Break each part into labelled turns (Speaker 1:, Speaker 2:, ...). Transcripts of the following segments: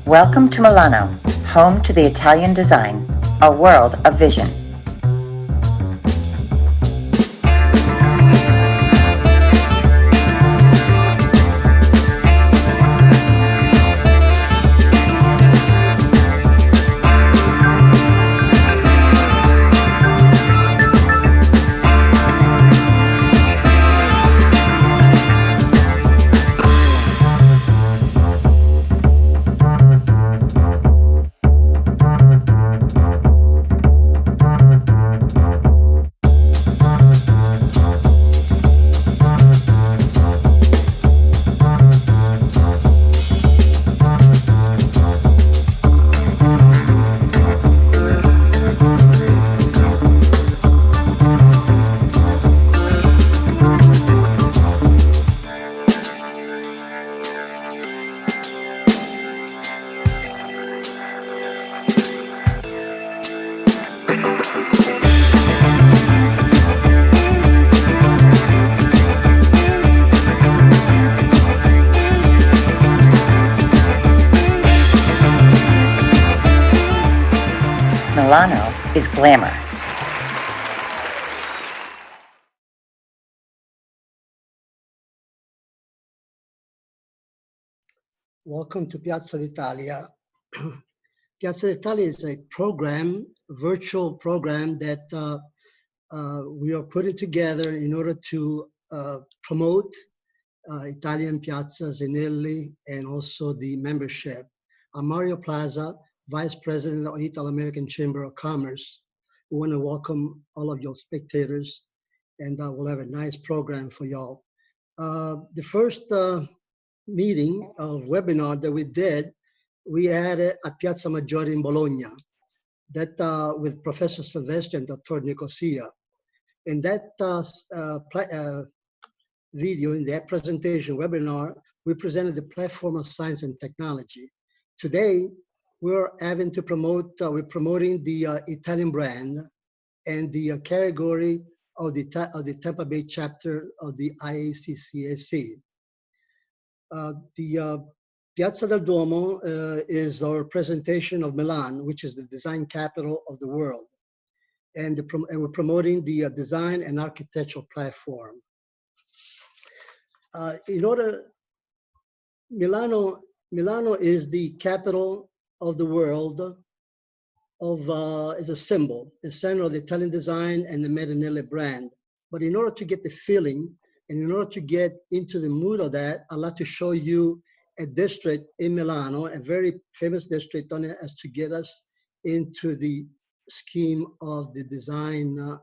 Speaker 1: Welcome to Milano, home to the Italian design, a world of vision. Milano is glamour.
Speaker 2: Welcome to Piazza d'Italia. Piazza d'Italia is a program, virtual program that we are putting together in order to promote Italian piazzas in Italy and also the membership. I'm Mario Plaza, Vice President of the Italo-American Chamber of Commerce. We want to welcome all of your spectators, and we'll have a nice program for y'all. The first meeting of webinar that we did, we had it at Piazza Maggiore in Bologna, that with Professor Silvestri and Dr. Nicosia. In that video, in that presentation webinar, we presented the platform of science and technology. Today, we're having to promote, we're promoting the Italian brand and the category of the Tampa Bay chapter of the IACCAC. The Piazza del Duomo is our presentation of Milan, which is the design capital of the world. And we're promoting the design and architectural platform. Milano is the capital of the world is a symbol, the center of the Italian design and the Made in Italy brand. But in order to get the feeling and in order to get into the mood of that, I'd like to show you a district in Milano, a very famous district on it, as to get us into the scheme of the design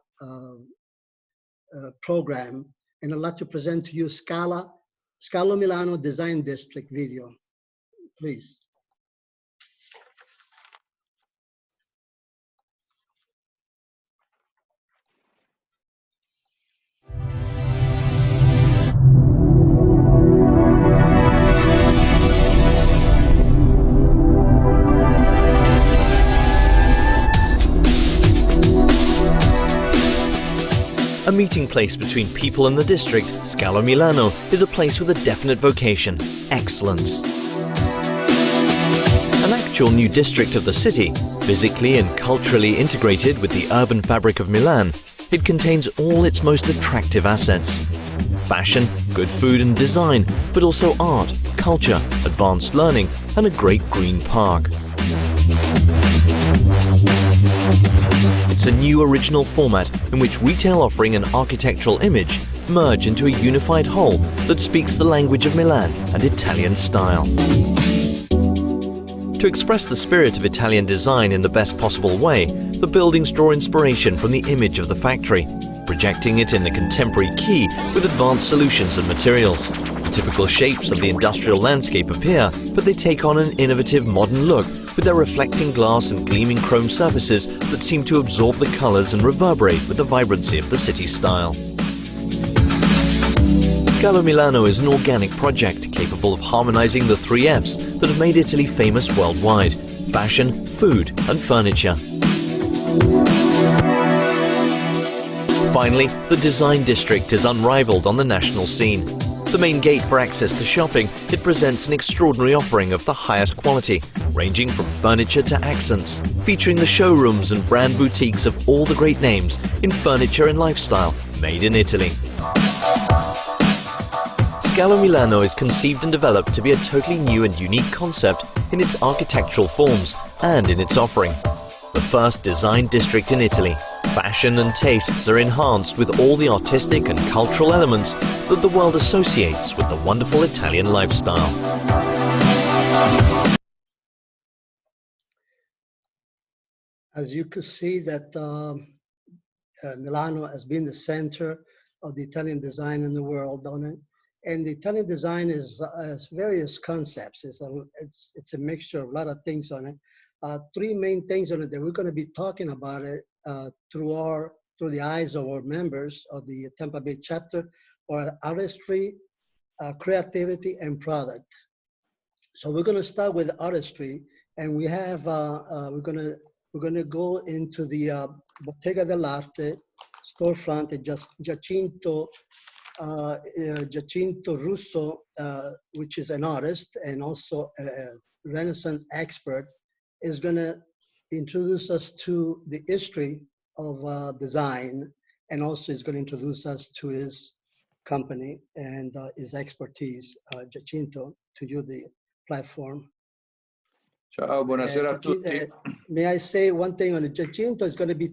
Speaker 2: program. And I'd like to present to you Scalo Milano Design District video, please.
Speaker 3: A meeting place between people and the district, Scalo Milano is a place with a definite vocation: excellence. An actual new district of the city, physically and culturally integrated with the urban fabric of Milan, it contains all its most attractive assets: fashion, good food and design, but also art, culture, advanced learning, and a great green park. It's a new original format in which retail offering and architectural image merge into a unified whole that speaks the language of Milan and Italian style. To express the spirit of Italian design in the best possible way, the buildings draw inspiration from the image of the factory, projecting it in a contemporary key with advanced solutions and materials. The typical shapes of the industrial landscape appear, but they take on an innovative modern look with their reflecting glass and gleaming chrome surfaces that seem to absorb the colors and reverberate with the vibrancy of the city style. Scalo Milano is an organic project capable of harmonizing the 3 F's that have made Italy famous worldwide: fashion, food, and furniture. Finally, the design district is unrivaled on the national scene. The main gate for access to shopping, it presents an extraordinary offering of the highest quality, ranging from furniture to accents, featuring the showrooms and brand boutiques of all the great names in furniture and lifestyle made in Italy. Scalo Milano is conceived and developed to be a totally new and unique concept in its architectural forms and in its offering. The first design district in Italy, fashion and tastes are enhanced with all the artistic and cultural elements that the world associates with the wonderful Italian lifestyle.
Speaker 2: As you could see that Milano has been the center of the Italian design in the world, don't it? And the Italian design has various concepts. It's a mixture of a lot of things on it. Three main things on it that we're going to be talking about it through the eyes of our members of the Tampa Bay chapter, or artistry, creativity, and product. So we're going to start with artistry, and we have we're going to go into the Bottega dell'Arte storefront at Giacinto Russo, which is an artist and also a Renaissance expert, is going to introduce us to the history of design, and also is going to introduce us to his company and his expertise. Giacinto, to you the platform.
Speaker 4: Ciao, buonasera a tutti.
Speaker 2: May I say one thing on it? Giacinto is going to be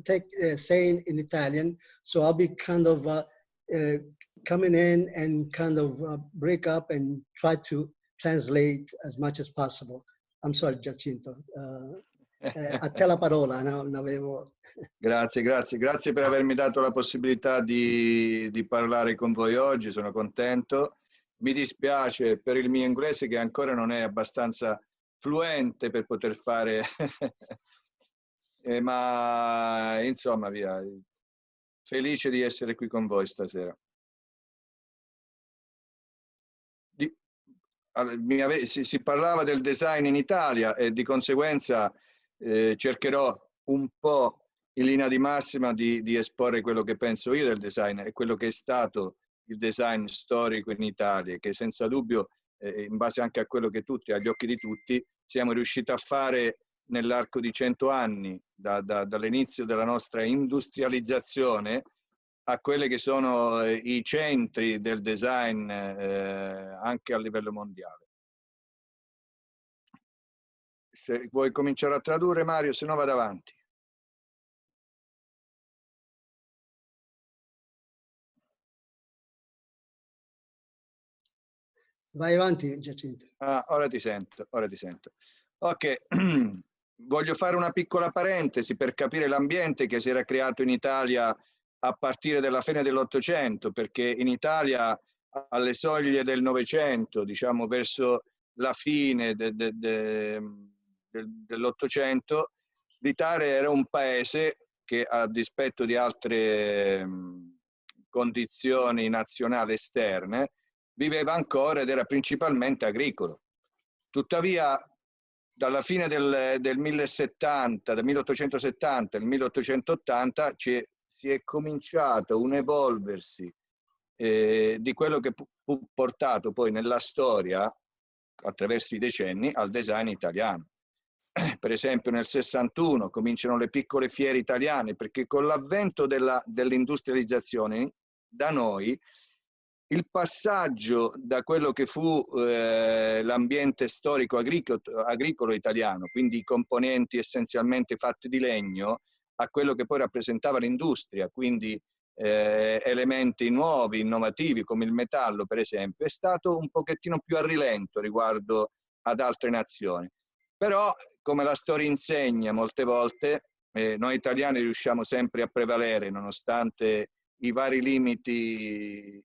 Speaker 2: saying in Italian, so I'll be kind of coming in and kind of break up and try to translate as much as possible. I'm sorry, Giacinto. A te la parola. Non avevo...
Speaker 4: Grazie per avermi dato la possibilità di parlare con voi oggi, sono contento. Mi dispiace per il mio inglese che ancora non è abbastanza fluente per poter fare, ma insomma via, felice di essere qui con voi stasera. Si parlava del design in Italia e di conseguenza cercherò un po' in linea di massima di esporre quello che penso io del design e quello che è stato il design storico in Italia, che senza dubbio, in base anche a quello che tutti, agli occhi di tutti, siamo riusciti a fare nell'arco di 100 anni, dall'inizio della nostra industrializzazione a quelli che sono i centri del design anche a livello mondiale. Se vuoi cominciare a tradurre, Mario, se no vado avanti.
Speaker 2: Vai avanti, Giacinto.
Speaker 4: Ah, ora ti sento. Ok, voglio fare una piccola parentesi per capire l'ambiente che si era creato in Italia a partire dalla fine dell'Ottocento, perché in Italia alle soglie del Novecento, diciamo verso la fine dell'Ottocento, l'Italia era un paese che, a dispetto di altre condizioni nazionali esterne, viveva ancora ed era principalmente agricolo. Tuttavia, dalla fine del 1870 al 1880 si è cominciato un evolversi di quello che fu portato poi nella storia, attraverso i decenni, al design italiano. Per esempio nel 61 cominciano le piccole fiere italiane, perché con l'avvento dell'industrializzazione da noi il passaggio da quello che fu l'ambiente storico agricolo italiano, quindi i componenti essenzialmente fatti di legno, a quello che poi rappresentava l'industria, quindi elementi nuovi, innovativi come il metallo per esempio, è stato un pochettino più a rilento riguardo ad altre nazioni. Però, come la storia insegna molte volte, noi italiani riusciamo sempre a prevalere nonostante i vari limiti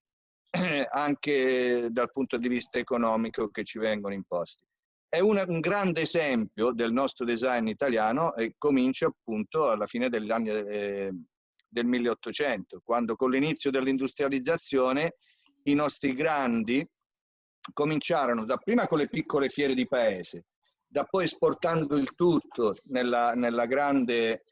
Speaker 4: anche dal punto di vista economico che ci vengono imposti. È un grande esempio del nostro design italiano e comincia appunto alla fine degli anni del 1800, quando con l'inizio dell'industrializzazione i nostri grandi cominciarono dapprima con le piccole fiere di paese, da poi esportando il tutto nella grande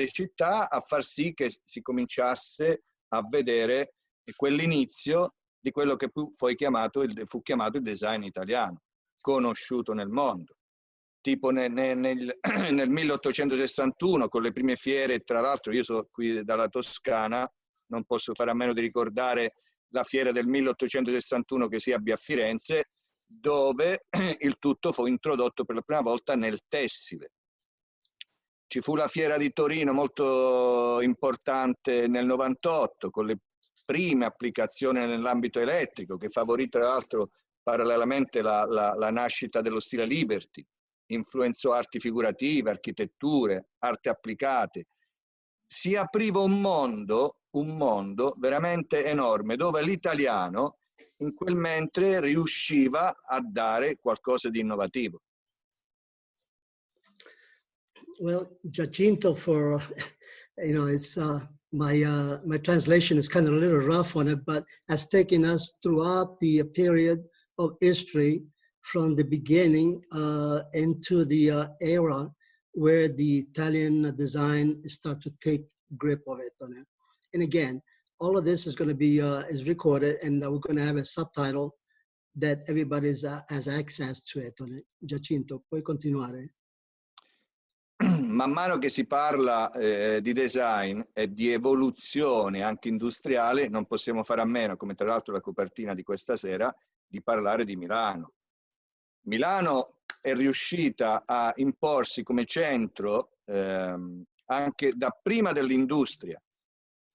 Speaker 4: città, a far sì che si cominciasse a vedere quell'inizio di quello che fu chiamato il design italiano. conosciuto nel mondo. Tipo nel 1861 con le prime fiere, tra l'altro io sono qui dalla Toscana, non posso fare a meno di ricordare la fiera del 1861 che si abbia a Firenze, dove il tutto fu introdotto per la prima volta nel tessile. Ci fu la fiera di Torino molto importante nel 98 con le prime applicazioni nell'ambito elettrico che favorì tra l'altro parallelamente la nascita dello stile Liberty, influenzò arti figurative, architetture, arte applicate. Si apriva un mondo veramente enorme dove l'italiano in quel mentre riusciva a dare qualcosa di innovativo.
Speaker 2: Well, Giacinto, for it's my translation is kind of a little rough on it, but has taken us throughout the period of history from the beginning into the era where the Italian design start to take grip of it on it. And again, all of this is going to be is recorded, and we're going to have a subtitle that everybody has access to it on it. Giacinto, puoi continuare?
Speaker 4: Man mano che si parla di design e di evoluzione anche industriale, non possiamo fare a meno, come tra l'altro la copertina di questa sera, di parlare di Milano. Milano è riuscita a imporsi come centro anche da prima dell'industria.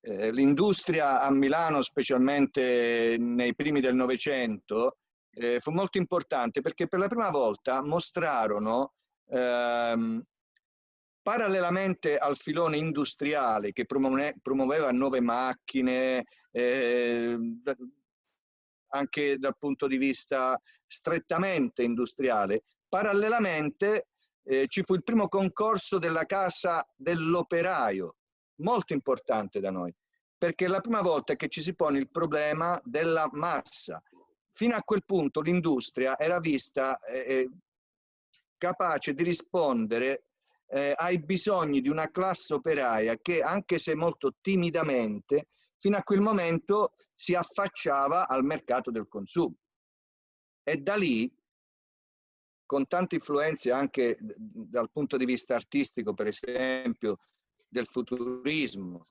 Speaker 4: L'industria a Milano, specialmente nei primi del Novecento, fu molto importante perché per la prima volta mostrarono parallelamente al filone industriale che promuoveva nuove macchine, anche dal punto di vista strettamente industriale, parallelamente ci fu il primo concorso della Casa dell'Operaio, molto importante da noi, perché è la prima volta che ci si pone il problema della massa. Fino a quel punto l'industria era vista capace di rispondere ai bisogni di una classe operaia che, anche se molto timidamente, fino a quel momento si affacciava al mercato del consumo. E da lì, con tante influenze anche dal punto di vista artistico, per esempio, del futurismo,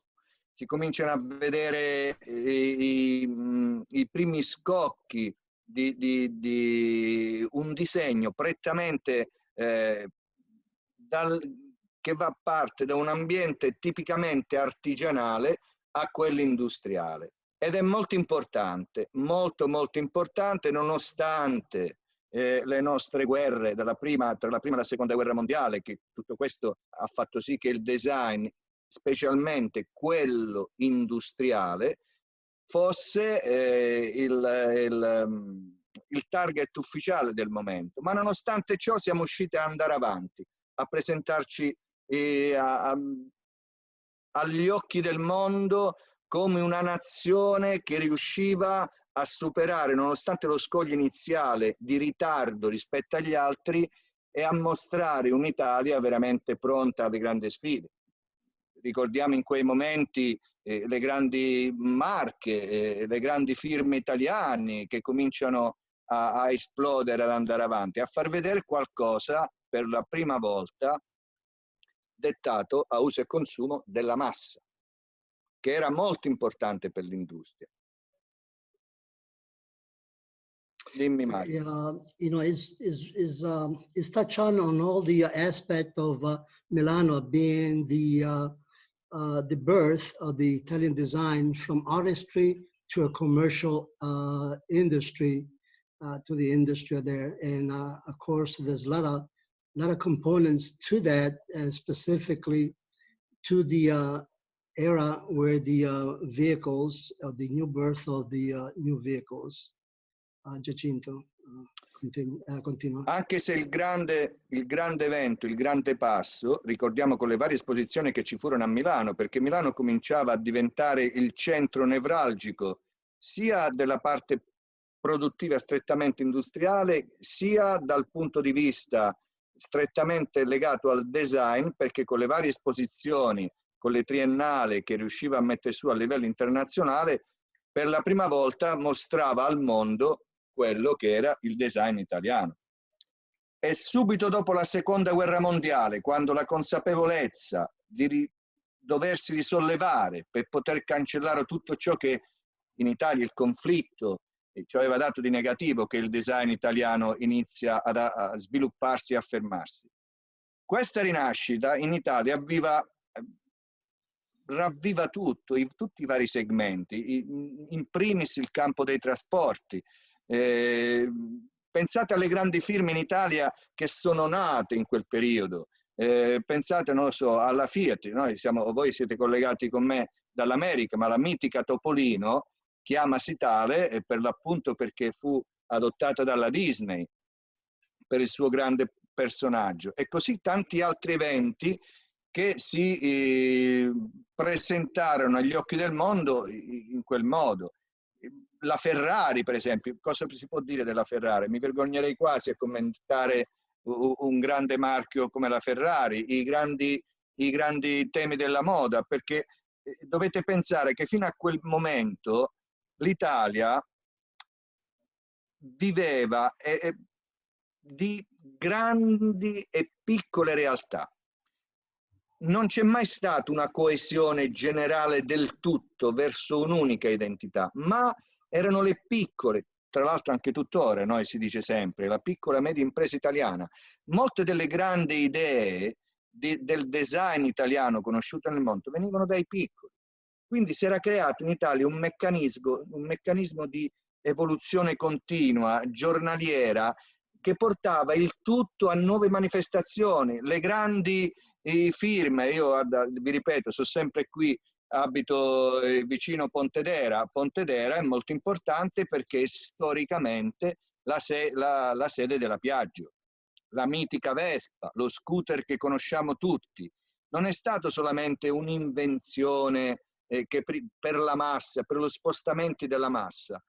Speaker 4: si cominciano a vedere i primi scocchi di un disegno prettamente che va a parte da un ambiente tipicamente artigianale a quello industriale. Ed è molto importante, molto importante, nonostante le nostre guerre tra la prima e la seconda guerra mondiale, che tutto questo ha fatto sì che il design, specialmente quello industriale, fosse il target ufficiale del momento. Ma nonostante ciò siamo riusciti ad andare avanti, a presentarci agli occhi del mondo come una nazione che riusciva a superare, nonostante lo scoglio iniziale di ritardo rispetto agli altri, e a mostrare un'Italia veramente pronta alle grandi sfide. Ricordiamo in quei momenti le grandi marche, le grandi firme italiane che cominciano a esplodere, ad andare avanti, a far vedere qualcosa per la prima volta dettato a uso e consumo della massa, che era molto importante per l'industria. Dimmi, Mario.
Speaker 2: Is touch on all the aspect of Milano being the birth of the Italian design, from artistry to a commercial industry, to the industry there. And of course, there's a lot of components to that, specifically to the era where the vehicles, the new birth of the new vehicles. Giacinto, continua.
Speaker 4: Anche se il grande evento, il grande passo, ricordiamo con le varie esposizioni che ci furono a Milano, perché Milano cominciava a diventare il centro nevralgico sia della parte produttiva strettamente industriale, sia dal punto di vista strettamente legato al design, perché con le varie esposizioni, con le triennali che riusciva a mettere su a livello internazionale, per la prima volta mostrava al mondo quello che era il design italiano. E subito dopo la seconda guerra mondiale, quando la consapevolezza di doversi risollevare per poter cancellare tutto ciò che in Italia il conflitto ci aveva dato di negativo, che il design italiano inizia a svilupparsi e affermarsi. Questa rinascita in Italia ravviva tutto, tutti i vari segmenti, in primis il campo dei trasporti. Pensate alle grandi firme in Italia che sono nate in quel periodo. Pensate, non lo so, alla Fiat. Voi siete collegati con me dall'America, ma la mitica Topolino chiamasi tale per l'appunto perché fu adottata dalla Disney per il suo grande personaggio. E così tanti altri eventi che si presentarono agli occhi del mondo in quel modo. La Ferrari, per esempio, cosa si può dire della Ferrari? Mi vergognerei quasi a commentare un grande marchio come la Ferrari, i grandi temi della moda, perché dovete pensare che fino a quel momento l'Italia viveva di grandi e piccole realtà. Non c'è mai stata una coesione generale del tutto verso un'unica identità, ma erano le piccole, tra l'altro anche tuttora, noi si dice sempre, la piccola e media impresa italiana. Molte delle grandi idee del design italiano conosciuto nel mondo venivano dai piccoli. Quindi si era creato in Italia un meccanismo di evoluzione continua, giornaliera, che portava il tutto a nuove manifestazioni. Le grandi firme, io vi ripeto, sono sempre qui, abito vicino Pontedera. Pontedera è molto importante perché è storicamente la sede della Piaggio, la mitica Vespa, lo scooter che conosciamo tutti. Non è stato solamente un'invenzione per la massa, per lo spostamento della massa,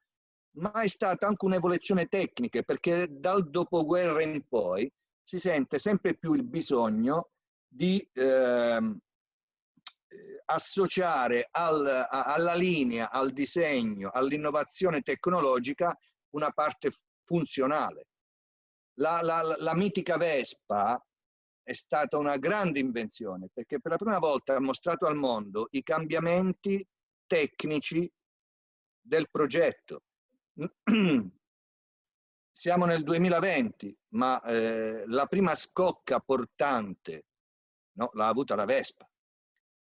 Speaker 4: ma è stata anche un'evoluzione tecnica, perché dal dopoguerra in poi si sente sempre più il bisogno di associare alla linea, al disegno, all'innovazione tecnologica una parte funzionale. La mitica Vespa è stata una grande invenzione, perché per la prima volta ha mostrato al mondo i cambiamenti tecnici del progetto. Siamo nel 2020, ma la prima scocca portante, no, l'ha avuta la Vespa.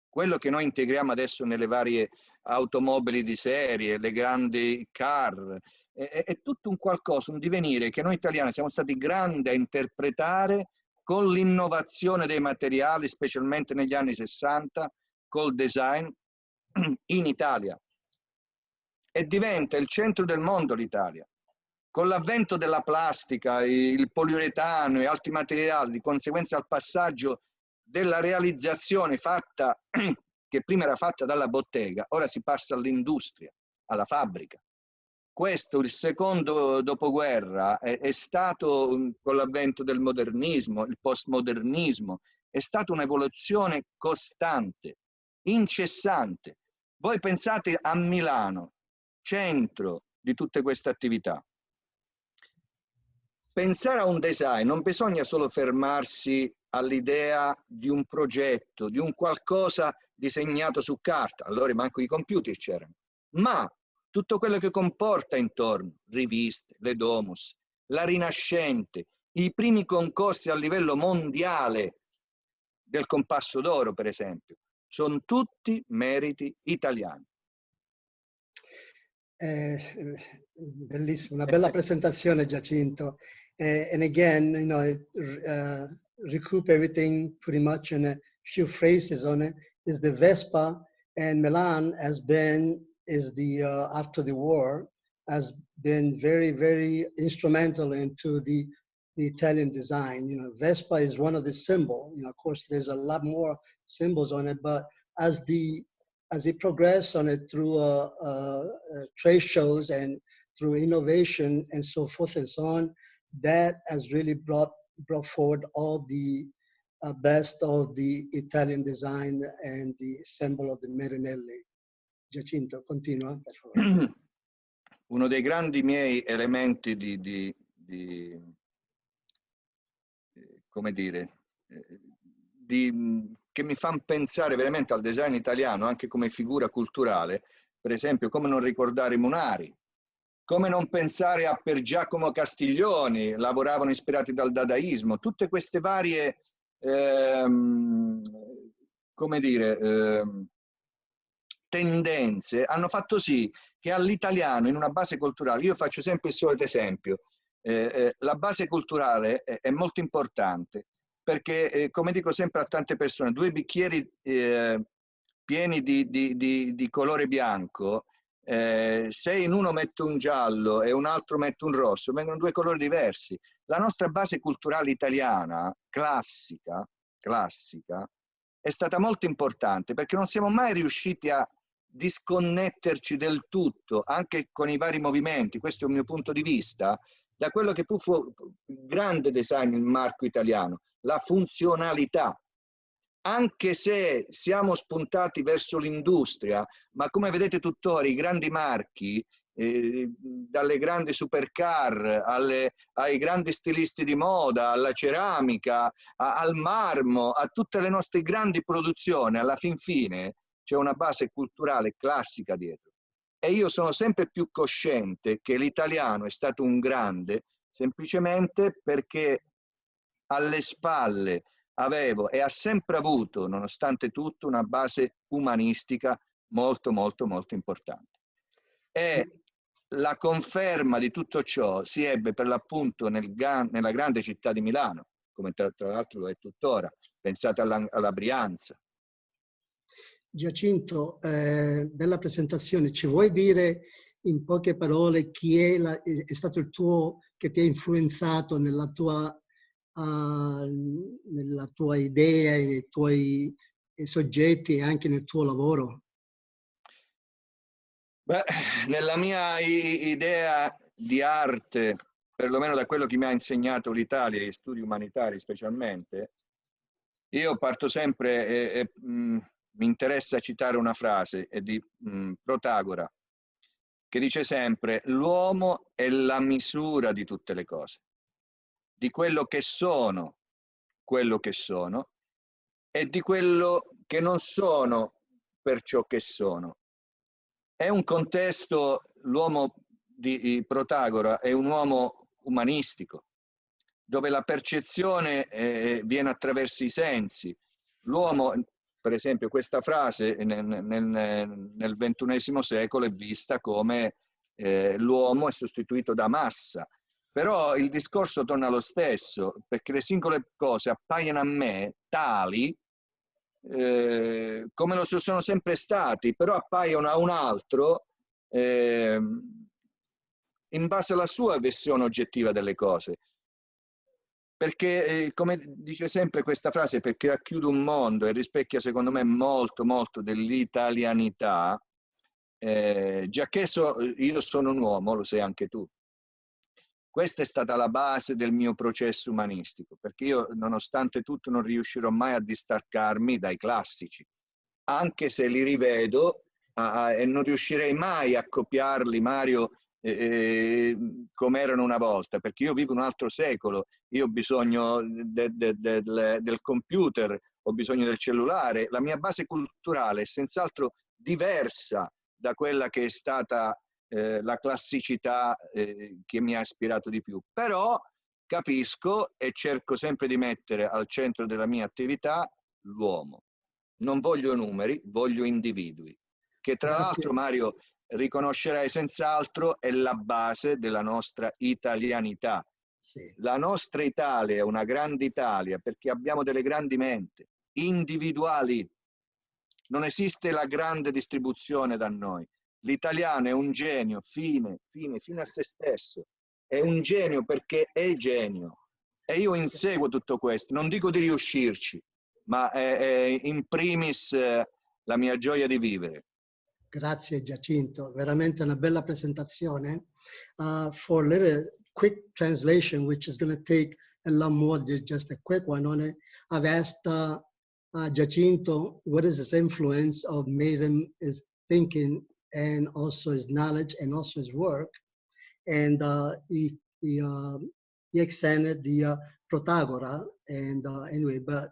Speaker 4: Quello che noi integriamo adesso nelle varie automobili di serie, le grandi car, è tutto un qualcosa, un divenire che noi italiani siamo stati grandi a interpretare con l'innovazione dei materiali, specialmente negli anni 60, col design in Italia. E diventa il centro del mondo l'Italia. Con l'avvento della plastica, il poliuretano e altri materiali, di conseguenza al passaggio della realizzazione fatta, che prima era fatta dalla bottega, ora si passa all'industria, alla fabbrica. Questo, il secondo dopoguerra, è stato, con l'avvento del modernismo, il postmodernismo, è stata un'evoluzione costante, incessante. Voi pensate a Milano, centro di tutte queste attività. Pensare a un design non bisogna solo fermarsi all'idea di un progetto, di un qualcosa disegnato su carta, allora manco i computer c'erano, ma tutto quello che comporta intorno, riviste, le Domus, la Rinascente, i primi concorsi a livello mondiale del Compasso d'Oro, per esempio, sono tutti meriti italiani.
Speaker 2: Bellissimo, una bella presentazione, Giacinto. And again, you know, recoup everything pretty much in a few phrases on it. Is the Vespa, and Milan has been, after the war, has been very, very instrumental into the Italian design. You know, Vespa is one of the symbols. You know, of course, there's a lot more symbols on it, but as it progressed on it through trade shows and through innovation and so forth and so on, that has really brought forward all the best of the Italian design and the symbol of the Marinelli. Giacinto, continua, per favore.
Speaker 4: Uno dei grandi miei elementi di come dire, che mi fanno pensare veramente al design italiano anche come figura culturale, per esempio come non ricordare Munari, come non pensare a Per Giacomo Castiglioni, lavoravano ispirati dal dadaismo, tutte queste varie, come dire, tendenze hanno fatto sì che all'italiano in una base culturale, io faccio sempre il solito esempio, la base culturale è molto importante perché, come dico sempre a tante persone, 2 bicchieri pieni di colore bianco, se in uno metto un giallo e un altro metto un rosso, vengono 2 colori diversi. La nostra base culturale italiana, classica, è stata molto importante perché non siamo mai riusciti a disconnetterci del tutto, anche con i vari movimenti, questo è il mio punto di vista, da quello che fu il grande design, il marco italiano, la funzionalità. Anche se siamo spuntati verso l'industria, ma come vedete tuttora i grandi marchi, dalle grandi supercar ai grandi stilisti di moda, alla ceramica, al marmo, a tutte le nostre grandi produzioni, alla fin fine c'è una base culturale classica dietro. E io sono sempre più cosciente che l'italiano è stato un grande semplicemente perché alle spalle avevo e ha sempre avuto, nonostante tutto, una base umanistica molto, molto, molto importante. E la conferma di tutto ciò si ebbe per l'appunto nella grande città di Milano, come tra l'altro lo è tuttora. Pensate alla Brianza.
Speaker 2: Giacinto, bella presentazione. Ci vuoi dire in poche parole chi è stato il tuo, che ti ha influenzato nella tua idea, nei tuoi soggetti e anche nel tuo lavoro?
Speaker 4: Beh, nella mia idea di arte, perlomeno da quello che mi ha insegnato l'Italia, gli studi umanitari specialmente, io parto sempre e mi interessa citare una frase di Protagora, che dice sempre: l'uomo è la misura di tutte le cose, di quello che sono e di quello che non sono per ciò che sono. È un contesto, l'uomo di Protagora è un uomo umanistico, dove la percezione viene attraverso i sensi. L'uomo, per esempio, questa frase nel XXI secolo è vista come l'uomo è sostituito da massa. Però il discorso torna lo stesso, perché le singole cose appaiono a me tali come lo sono sempre stati, però appaiono a un altro in base alla sua versione oggettiva delle cose. Perché, come dice sempre questa frase, perché racchiude un mondo e rispecchia secondo me molto, molto dell'italianità, giacché io sono un uomo, lo sei anche tu. Questa è stata la base del mio processo umanistico, perché io, nonostante tutto, non riuscirò mai a distaccarmi dai classici, anche se li rivedo e non riuscirei mai a copiarli, Mario, come erano una volta, perché io vivo un altro secolo, io ho bisogno del computer, ho bisogno del cellulare, la mia base culturale è senz'altro diversa da quella che è stata la classicità che mi ha ispirato di più, però capisco e cerco sempre di mettere al centro della mia attività l'uomo. Non voglio numeri, voglio individui, che tra l'altro, Mario, riconoscerai senz'altro è la base della nostra italianità. Sì. La nostra Italia è una grande Italia perché abbiamo delle grandi menti individuali. Non esiste la grande distribuzione da noi. L'italiano è un genio fine a se stesso. È un genio perché è genio. E io inseguo tutto questo. Non dico di riuscirci, ma è in primis la mia gioia di vivere.
Speaker 2: Grazie Giacinto, veramente una bella presentazione. For a little quick translation, which is going to take a lot more than just a quick one on it, I've asked Giacinto what is his influence of made him his thinking and also his knowledge and also his work. And he extended the Protagora And anyway, but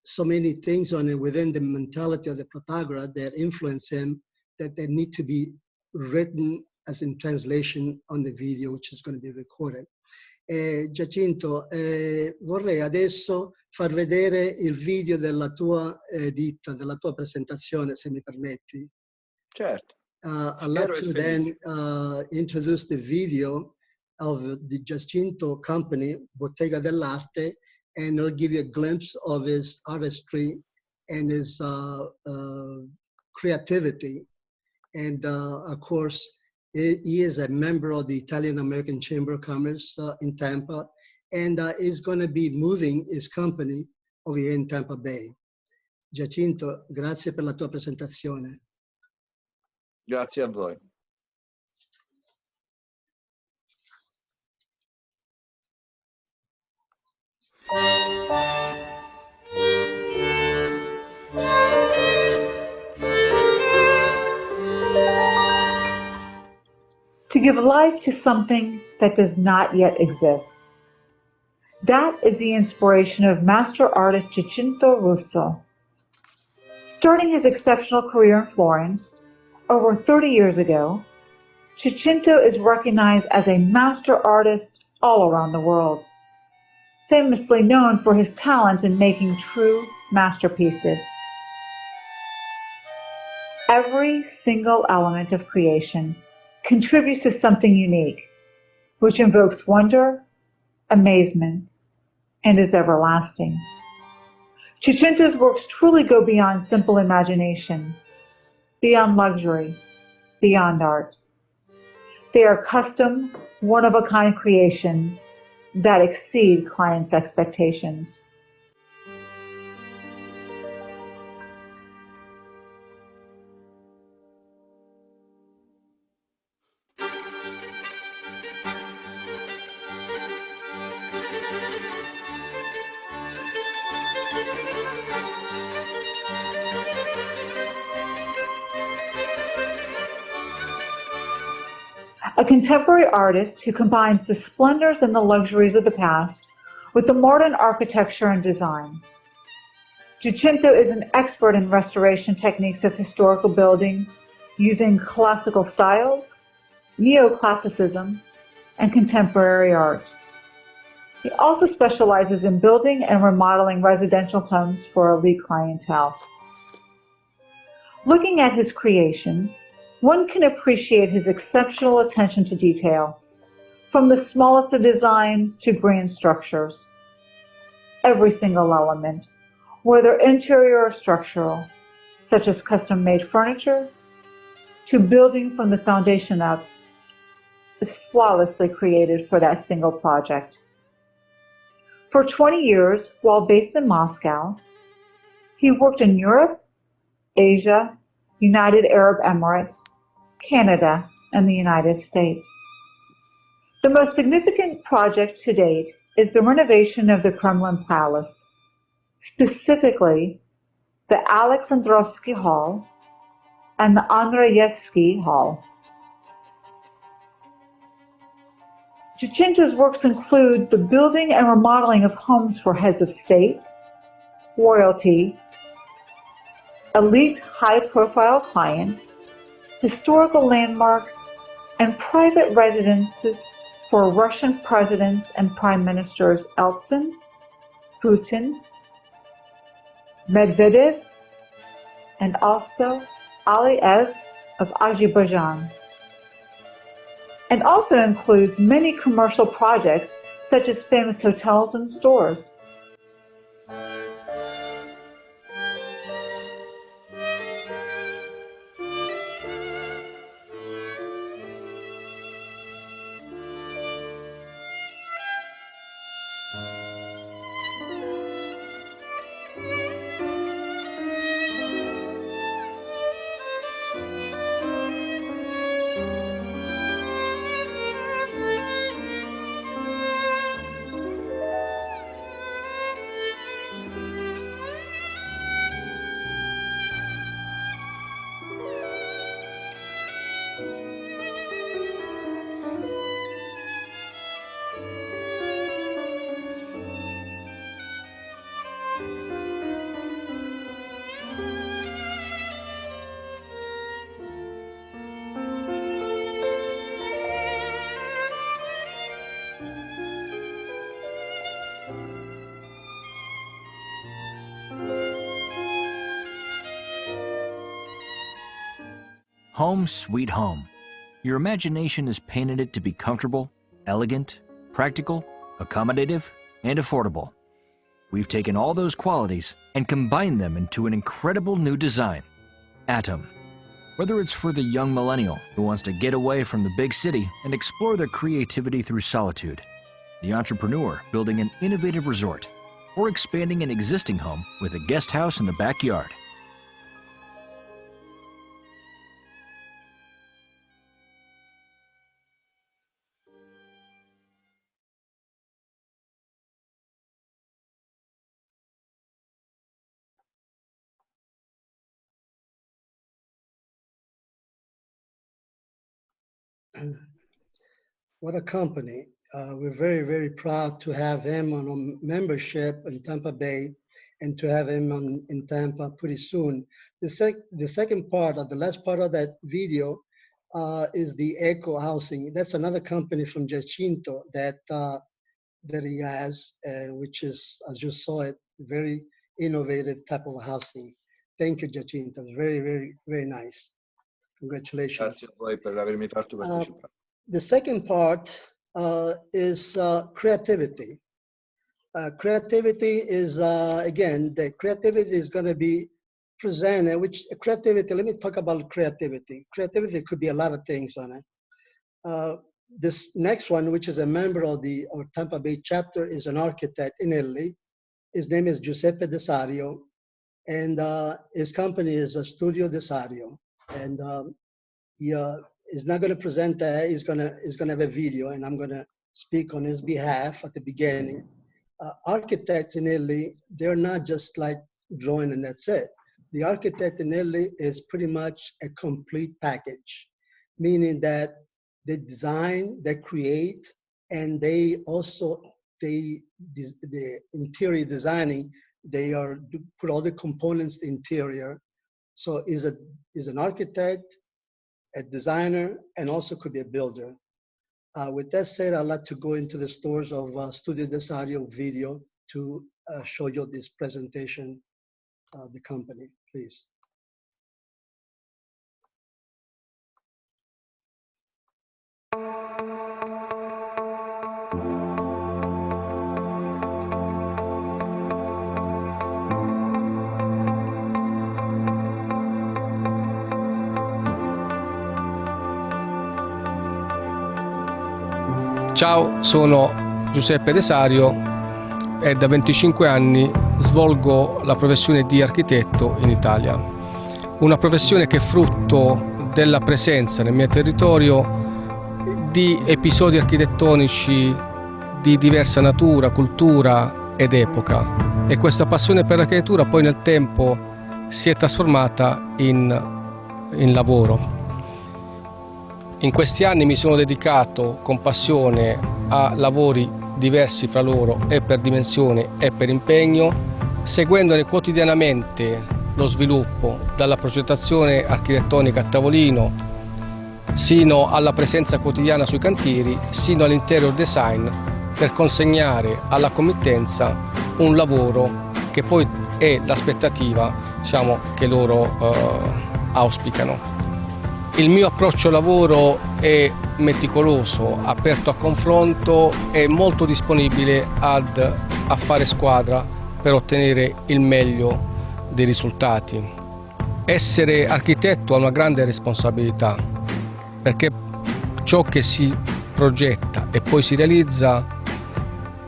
Speaker 2: so many things on it within the mentality of the Protagoras that influence him that they need to be written as in translation on the video, which is going to be recorded. Giacinto, vorrei adesso far vedere il video della tua ditta, della tua presentazione, se mi permetti.
Speaker 4: Certo.
Speaker 2: I'd like to then introduce the video of the Giacinto company, Bottega dell'Arte, and it'll give you a glimpse of his artistry and his creativity. And of course, he is a member of the Italian American Chamber of Commerce in Tampa, and is going to be moving his company over here in Tampa Bay. Giacinto, grazie per la tua presentazione.
Speaker 4: Grazie a voi.
Speaker 5: To give life to something that does not yet exist. That is the inspiration of master artist Giacinto Russo. Starting his exceptional career in Florence over 30 years ago, Giacinto is recognized as a master artist all around the world, famously known for his talent in making true masterpieces. Every single element of creation contributes to something unique, which invokes wonder, amazement, and is everlasting. Giacinto's works truly go beyond simple imagination, beyond luxury, beyond art. They are custom, one-of-a-kind creations that exceed clients' expectations. A contemporary artist who combines the splendors and the luxuries of the past with the modern architecture and design. Giacinto is an expert in restoration techniques of historical buildings using classical styles, neoclassicism, and contemporary art. He also specializes in building and remodeling residential homes for elite clientele. Looking at his creations, one can appreciate his exceptional attention to detail, from the smallest of designs to grand structures. Every single element, whether interior or structural, such as custom-made furniture, to building from the foundation up, is flawlessly created for that single project. For 20 years, while based in Moscow, he worked in Europe, Asia, United Arab Emirates, Canada, and the United States. The most significant project to date is the renovation of the Kremlin Palace, specifically the Alexandrovsky Hall and the Andreyevsky Hall. Giacinto's works include the building and remodeling of homes for heads of state, royalty, elite high-profile clients, historical landmarks, and private residences for Russian presidents and prime ministers Eltsine, Putin, Medvedev, and also Aliyev of Azerbaijan. And also includes many commercial projects such as famous hotels and stores.
Speaker 6: Home sweet home. Your imagination has painted it to be comfortable, elegant, practical, accommodative, and affordable. We've taken all those qualities and combined them into an incredible new design, Atom. Whether it's for the young millennial who wants to get away from the big city and explore their creativity through solitude, the entrepreneur building an innovative resort, or expanding an existing home with a guest house in the backyard.
Speaker 2: What a company. We're very, very proud to have him on a membership in Tampa Bay and to have him in Tampa pretty soon. The second part, or the last part of that video, is the Eco Housing. That's another company from Giacinto that he has, which is, as you saw it, very innovative type of housing. Thank you, Giacinto. Very, very, very nice. Congratulations.
Speaker 4: Grazie a voi per avermi fatto partecipare.
Speaker 2: The second part is creativity. Creativity is, again, the creativity is going to be presented, which creativity, let me talk about creativity. Creativity could be a lot of things on it. This next one, which is a member of our Tampa Bay chapter, is an architect in Italy. His name is Giuseppe Desario, and his company is Studio Desario. And he is not going to present that. He's going to have a video, and I'm going to speak on his behalf at the beginning. Architects in Italy, they're not just like drawing and that's it. The architect in Italy is pretty much a complete package, meaning that they design, they create, and they also, the interior designing, they put all the components interior. So is an architect, a designer, and also could be a builder. With that said, I'd like to go into the stores of Studio Desario video to show you this presentation of the company, please.
Speaker 7: Ciao, sono Giuseppe Desario e da 25 anni svolgo la professione di architetto in Italia. Una professione che è frutto della presenza nel mio territorio di episodi architettonici di diversa natura, cultura ed epoca. E questa passione per l'architettura poi nel tempo si è trasformata in lavoro. In questi anni mi sono dedicato con passione a lavori diversi fra loro e per dimensione e per impegno, seguendone quotidianamente lo sviluppo dalla progettazione architettonica a tavolino sino alla presenza quotidiana sui cantieri, sino all'interior design, per consegnare alla committenza un lavoro che poi è l'aspettativa, diciamo, che loro auspicano. Il mio approccio al lavoro è meticoloso, aperto a confronto e molto disponibile a fare squadra per ottenere il meglio dei risultati. Essere architetto ha una grande responsabilità, perché ciò che si progetta e poi si realizza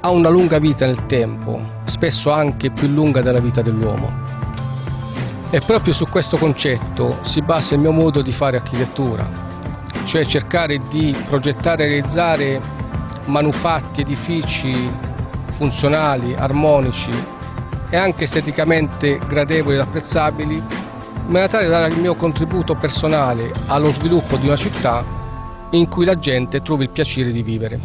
Speaker 7: ha una lunga vita nel tempo, spesso anche più lunga della vita dell'uomo. E proprio su questo concetto si basa il mio modo di fare architettura, cioè cercare di progettare e realizzare manufatti, edifici funzionali, armonici e anche esteticamente gradevoli ed apprezzabili, in maniera tale da dare il mio contributo personale allo sviluppo di una città in cui la gente trovi il piacere di vivere.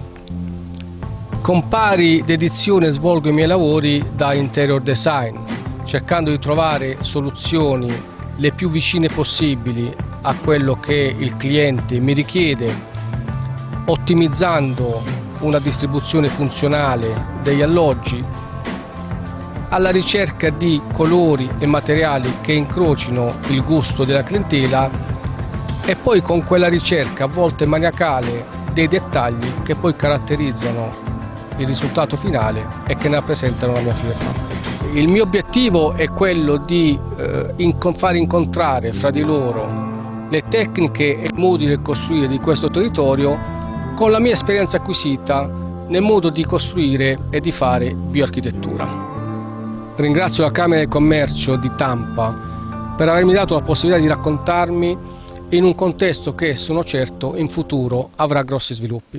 Speaker 7: Con pari dedizione svolgo i miei lavori da interior design, cercando di trovare soluzioni le più vicine possibili a quello che il cliente mi richiede, ottimizzando una distribuzione funzionale degli alloggi, alla ricerca di colori e materiali che incrocino il gusto della clientela e poi con quella ricerca a volte maniacale dei dettagli che poi caratterizzano il risultato finale e che ne rappresentano la mia firma. Il mio obiettivo è quello di far incontrare fra di loro le tecniche e i modi di costruire di questo territorio con la mia esperienza acquisita nel modo di costruire e di fare bioarchitettura. Ringrazio la Camera di Commercio di Tampa per avermi dato la possibilità di raccontarmi in un contesto che, sono certo, in futuro avrà grossi sviluppi.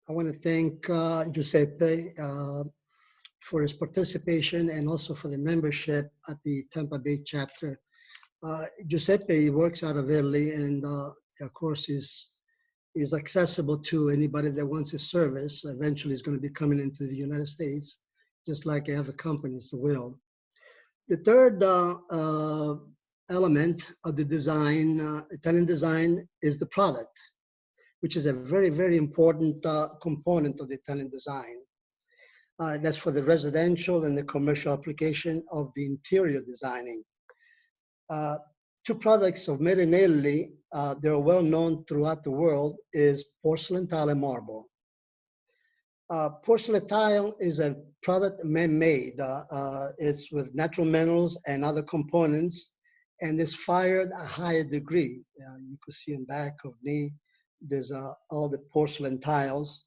Speaker 2: I want to thank Giuseppe for his participation and also for the membership at the Tampa Bay chapter. Giuseppe works out of Italy and of course is accessible to anybody that wants his service. Eventually he's going to be coming into the United States, just like other companies will. The third element of the design, Italian design, is the product, which is a very, very important component of the Italian design. That's for the residential and the commercial application of the interior designing. Two products of made in Italy, they're well known throughout the world, is porcelain tile and marble. Porcelain tile is a product man-made. It's with natural minerals and other components, and it's fired at a higher degree. You can see in back of me, there's all the porcelain tiles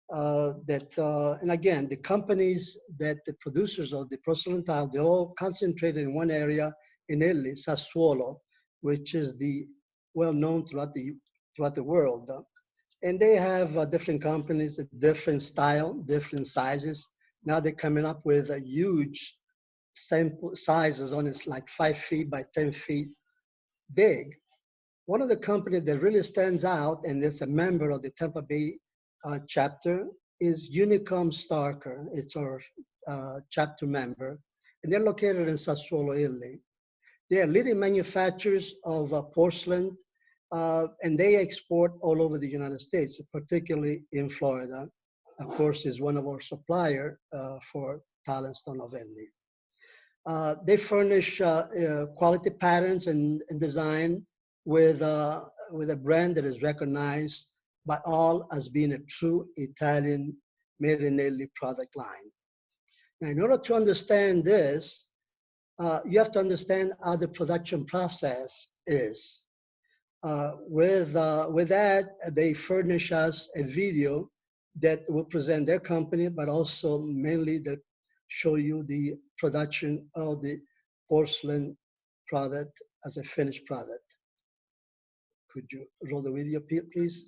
Speaker 2: and again, the companies that the producers of the porcelain tile, they're all concentrated in one area in Italy, Sassuolo, which is well known throughout the world. And they have different companies, different style, different sizes. Now they're coming up with a huge sample sizes on it's like 5 feet by 10 feet big. One of the companies that really stands out, and it's a member of the Tampa Bay chapter, is Unicom Starker. It's our chapter member, and they're located in Sassuolo, Italy. They are leading manufacturers of porcelain, and they export all over the United States, particularly in Florida. Of course, is one of our suppliers for tile and stone of Italy. They furnish quality patterns and design with a brand that is recognized by all as being a true Italian made in Italy product line. Now, in order to understand this, you have to understand how the production process is. With that, they furnish us a video that will present their company, but also mainly that show you the production of the porcelain product as a finished product. Could you roll the video, please?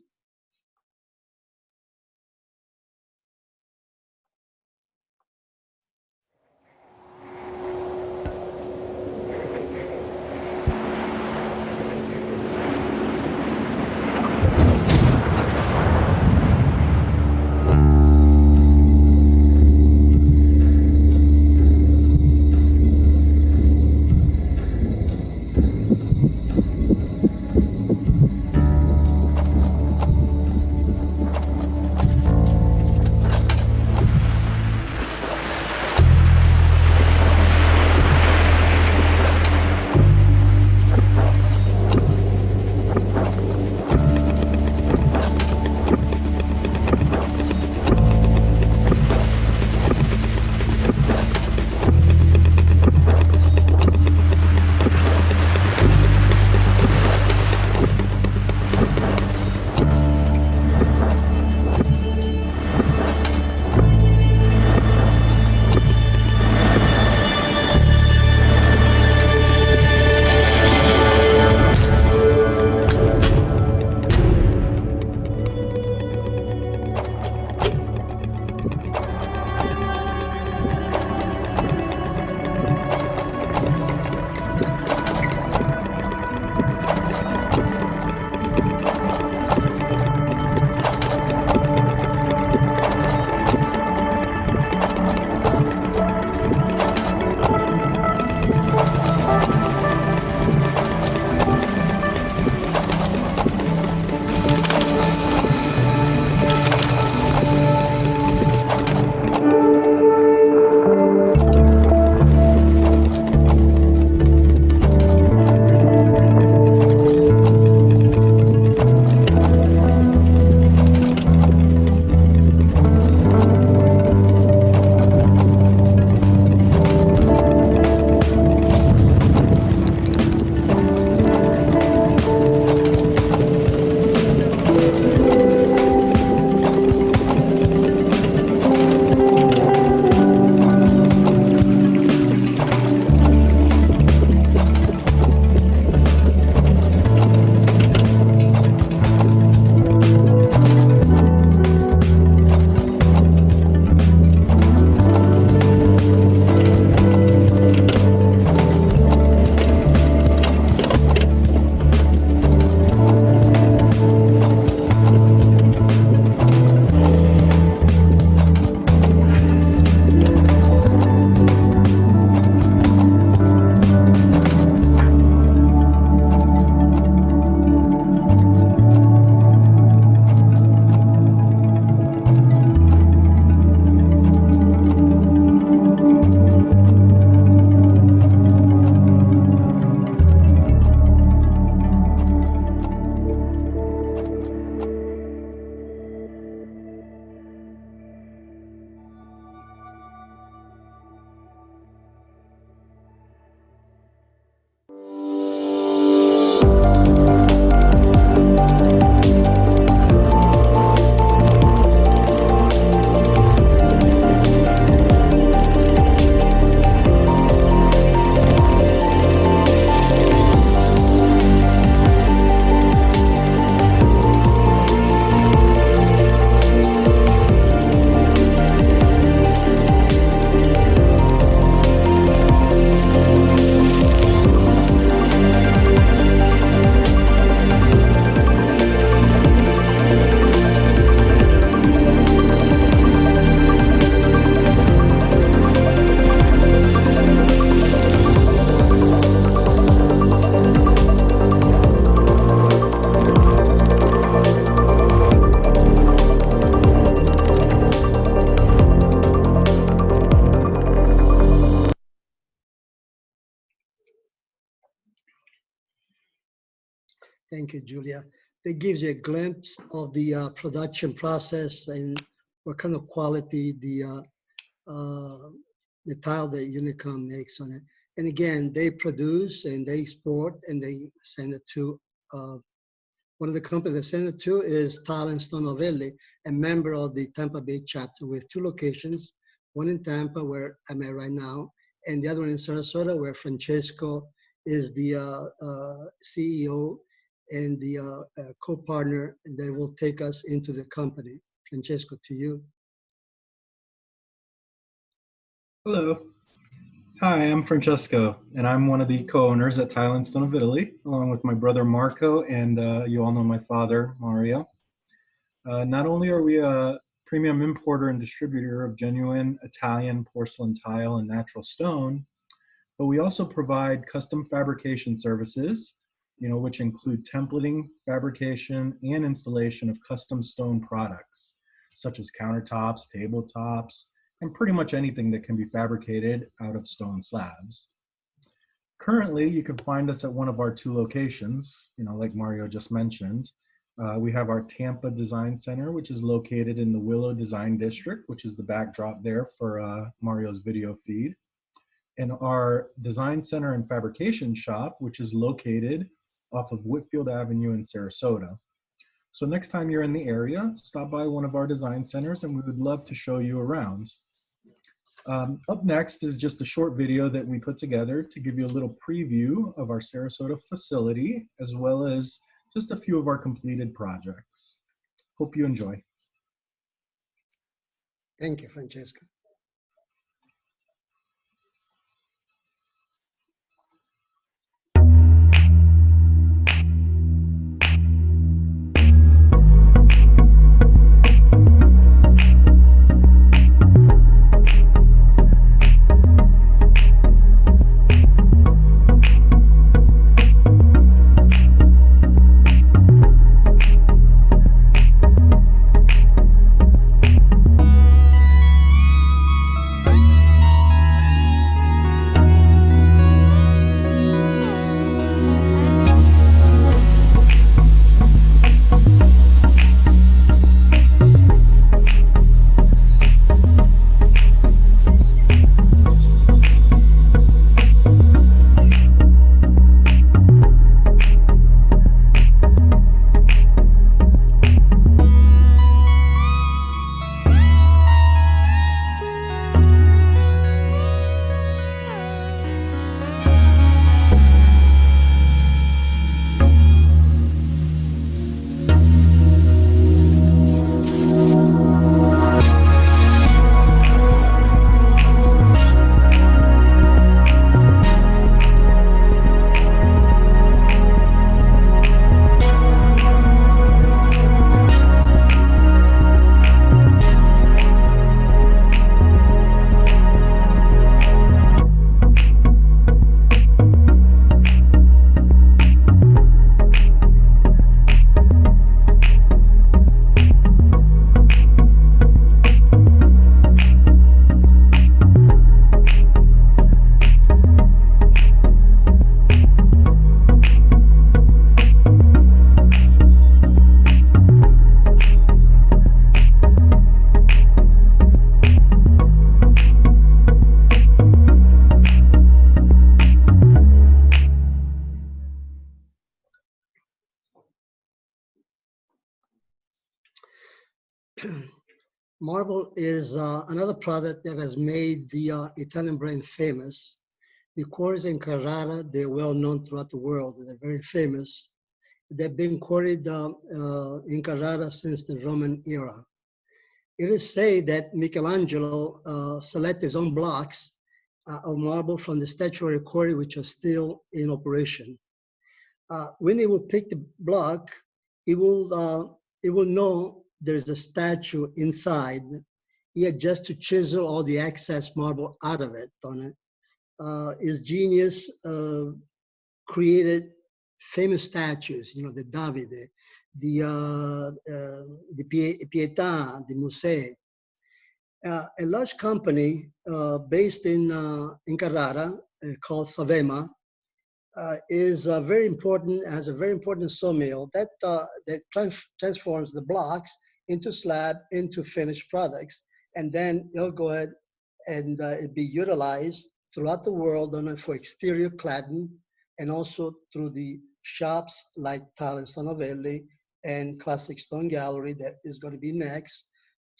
Speaker 2: Thank you, Julia. That gives you a glimpse of the production process and what kind of quality the tile that Unicom makes on it. And again, they produce and they export and they send it to, one of the companies they send it to is Tile and Stone Novelli, a member of the Tampa Bay chapter with 2 locations, one in Tampa where I'm at right now, and the other one in Sarasota where Francesco is the CEO and the co-partner that will take us into the company. Francesco, to you.
Speaker 8: Hello. Hi, I'm Francesco, and I'm one of the co-owners at Tile and Stone of Italy, along with my brother Marco, and you all know my father, Mario. Not only are we a premium importer and distributor of genuine Italian porcelain tile and natural stone, but we also provide custom fabrication services, which include templating, fabrication, and installation of custom stone products, such as countertops, tabletops, and pretty much anything that can be fabricated out of stone slabs. Currently, you can find us at one of our 2 locations, like Mario just mentioned. We have our Tampa Design Center, which is located in the Willow Design District, which is the backdrop there for Mario's video feed. And our Design Center and Fabrication Shop, which is located off of Whitfield Avenue in Sarasota. So next time you're in the area, stop by one of our design centers and we would love to show you around. Up next is just a short video that we put together to give you a little preview of our Sarasota facility, as well as just a few of our completed projects. Hope you enjoy.
Speaker 2: Thank you, Francesco. Marble is another product that has made the Italian brand famous. The quarries in Carrara, they're well known throughout the world. They're very famous. They've been quarried in Carrara since the Roman era. It is said that Michelangelo selected his own blocks of marble from the statuary quarry, which are still in operation. When he will pick the block, it will know there's a statue inside. He had just to chisel all the excess marble out of it on it. His genius created famous statues, you know, the Davide, the Pietà, the Musée. A large company based in Carrara called Savema is very important, has a very important sawmill that, transforms the blocks into slab, into finished products. And then it'll go ahead and it be utilized throughout the world for exterior cladding, and also through the shops like Tile Stone Novelli and Classic Stone Gallery that is going to be next,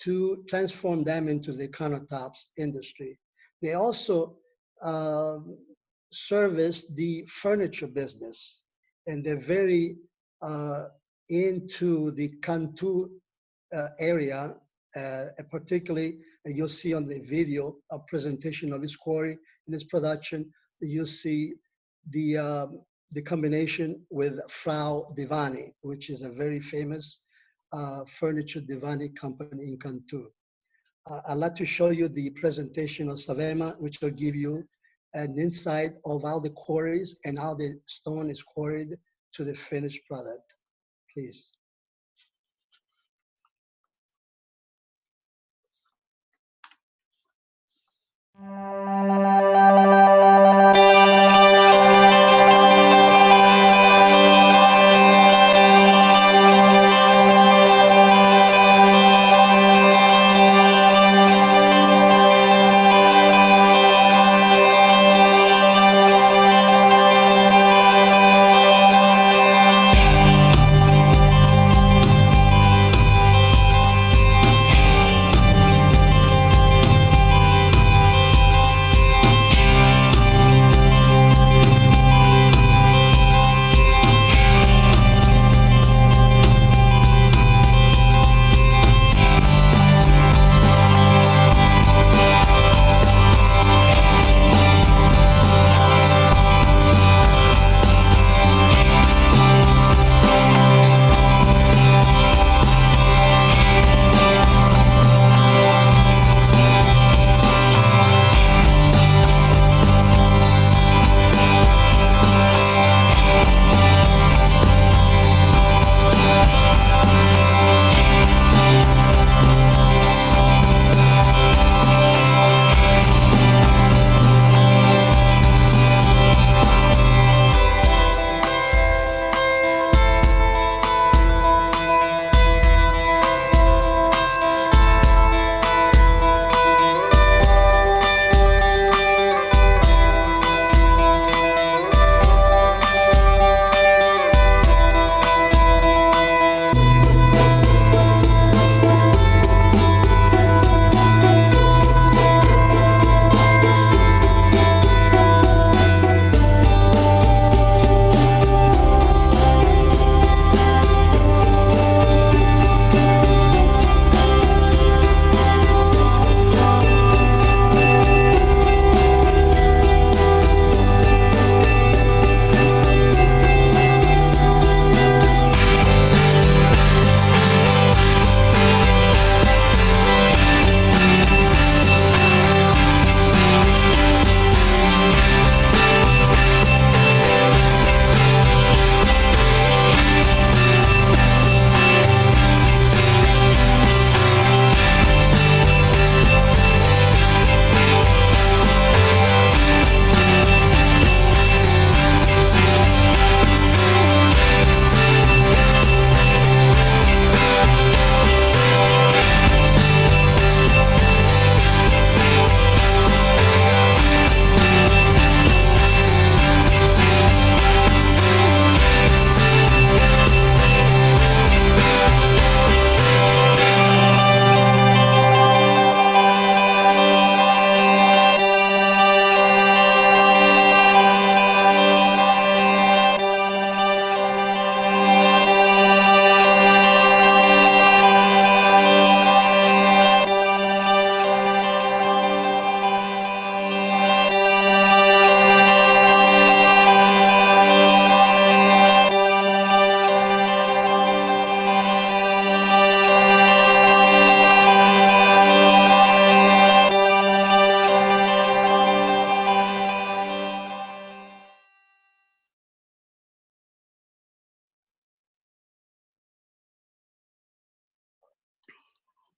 Speaker 2: to transform them into the countertops industry. They also service the furniture business, and they're very into the Cantu area, particularly, you'll see on the video a presentation of his quarry and his production. You'll see the combination with Frau Divani, which is a very famous furniture divani company in Cantu. I'd like to show you the presentation of Savema, which will give you an insight of how the quarries and how the stone is quarried to the finished product. Please.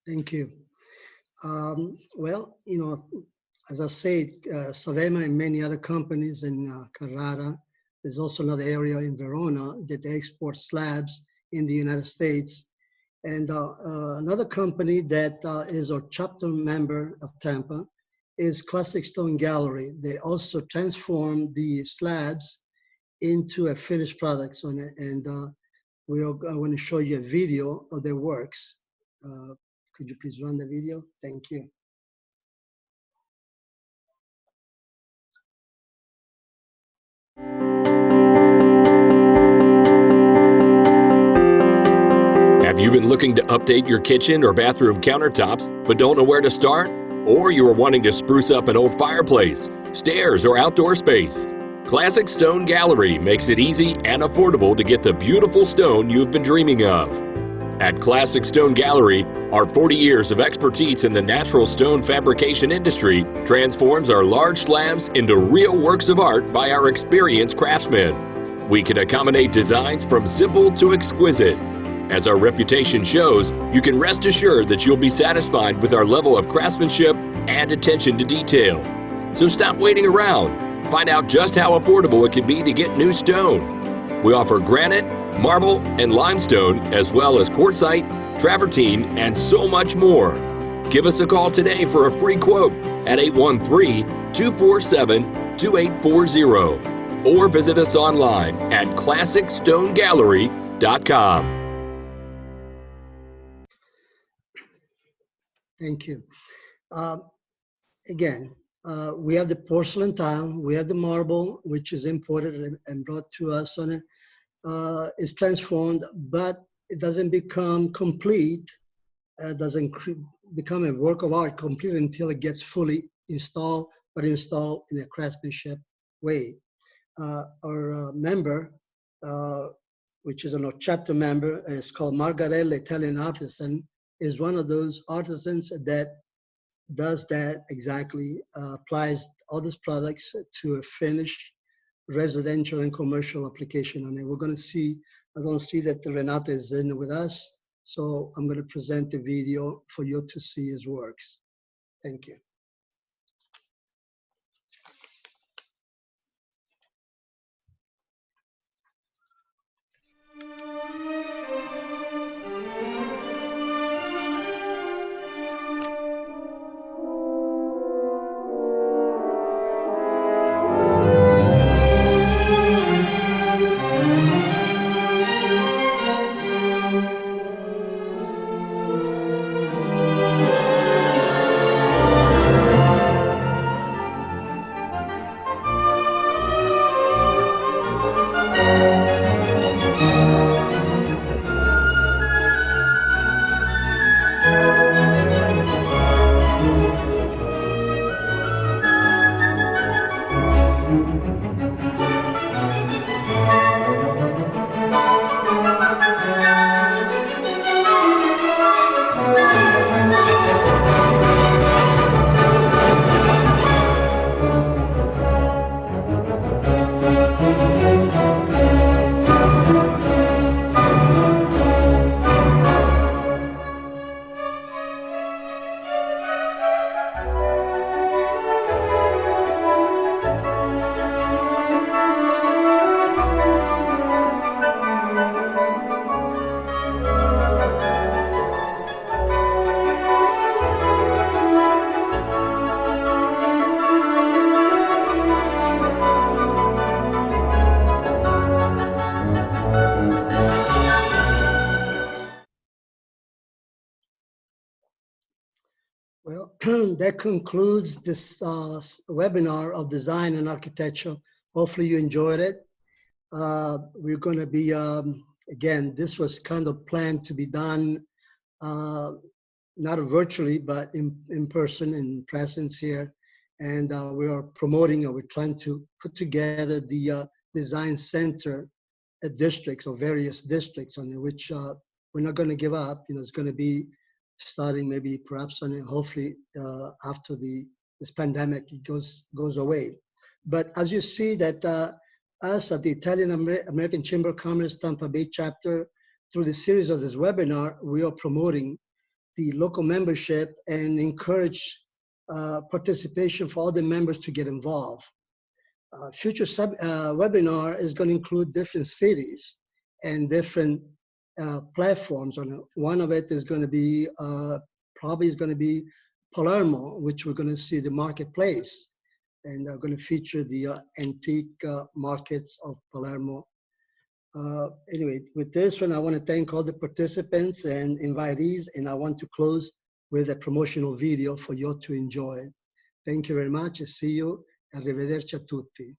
Speaker 2: Thank you. Well, as I said, Savema and many other companies in Carrara, There's also another area in Verona that they export slabs in the United States. And another company that is our chapter member of Tampa is Classic Stone Gallery. They also transform the slabs into a finished product. So, and I want to show you a video of their works. Could you please run the video? Thank you.
Speaker 9: Have you been looking to update your kitchen or bathroom countertops but don't know where to start? Or you are wanting to spruce up an old fireplace, stairs, or outdoor space? Classic Stone Gallery makes it easy and affordable to get the beautiful stone you've been dreaming of. At Classic Stone Gallery, our 40 years of expertise in the natural stone fabrication industry transforms our large slabs into real works of art by our experienced craftsmen. We can accommodate designs from simple to exquisite. As our reputation shows, you can rest assured that you'll be satisfied with our level of craftsmanship and attention to detail. So stop waiting around. Find out just how affordable it can be to get new stone. We offer granite, marble, and limestone, as well as quartzite, travertine, and so much more. Give us a call today for a free quote at 813-247-2840 or visit us online at ClassicStoneGallery.com.
Speaker 2: Thank you. Again, we have the porcelain tile, we have the marble, which is imported and brought to us on it's transformed, but it doesn't become complete, doesn't become a work of art complete until it gets fully installed, but installed in a craftsmanship way. Our member, which is a chapter member, is called Margarella Italian Artisan, is one of those artisans that does that exactly, applies all these products to a finished residential and commercial application. And we're going to see, I don't see that Renato is in with us, so I'm going to present the video for you to see his works. Thank you. Well, that concludes this webinar of design and architecture. Hopefully you enjoyed it. We're going to be, again, this was kind of planned to be done, not virtually, but in person, in presence here. And we are promoting, or we're trying to put together the design center districts, or various districts on which we're not going to give up. You know, it's going to be starting maybe perhaps on hopefully after this pandemic it goes away. But as you see that us at the Italian American Chamber of Commerce Tampa Bay chapter, through the series of this webinar, we are promoting the local membership and encourage participation for all the members to get involved. Future webinar is going to include different cities and different platforms. One of it is going to be probably is going to be Palermo, which we're going to see the marketplace, and they're going to feature the antique markets of Palermo. Anyway, with this one, I want to thank all the participants and invitees, and I want to close with a promotional video for you to enjoy. Thank you very much, and see you. Arrivederci a tutti.